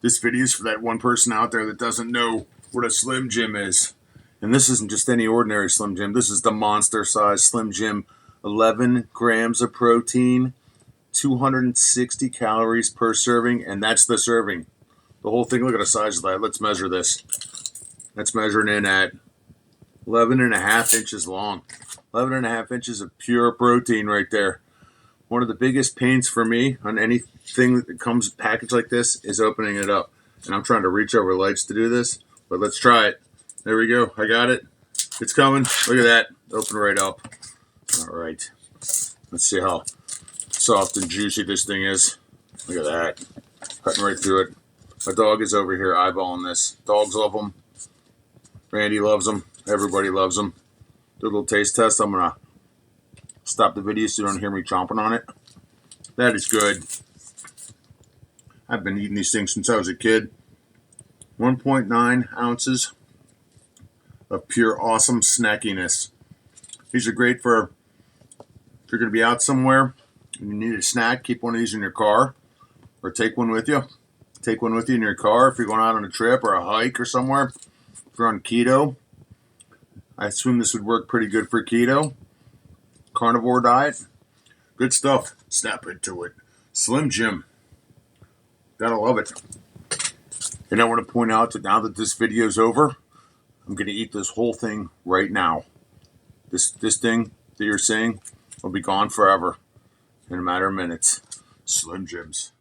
This video is for that one person out there that doesn't know what a Slim Jim is. And this isn't just any ordinary Slim Jim. This is the monster size Slim Jim. 11 grams of protein, 260 calories per serving, and that's the serving. The whole thing, look at the size of that. Let's measure this. That's measuring in at 11 and a half inches long. 11 and a half inches of pure protein right there. One of the biggest pains for me on anything that comes packaged like this is opening it up. And I'm trying to reach over lights to do this, but let's try it. There we go. I got it. It's coming. Look at that. Open right up. All right. Let's see how soft and juicy this thing is. Look at that. Cutting right through it. My dog is over here eyeballing this. Dogs love them. Randy loves them. Everybody loves them. Do a little taste test. I'm going to stop the video so you don't hear me chomping on it. That is good. I've been eating these things since I was a kid. 1.9 ounces of pure awesome snackiness. These are great for if you're going to be out somewhere and you need a snack, keep one of these in your car or take one with you. Take one with you in your car if you're going out on a trip or a hike or somewhere. If you're on keto, I assume this would work pretty good for keto. Carnivore diet. Good stuff. Snap into it. Slim Jim. Gotta love it. And I want to point out that now that this video is over, I'm going to eat this whole thing right now. This thing that you're seeing will be gone forever in a matter of minutes. Slim Jims.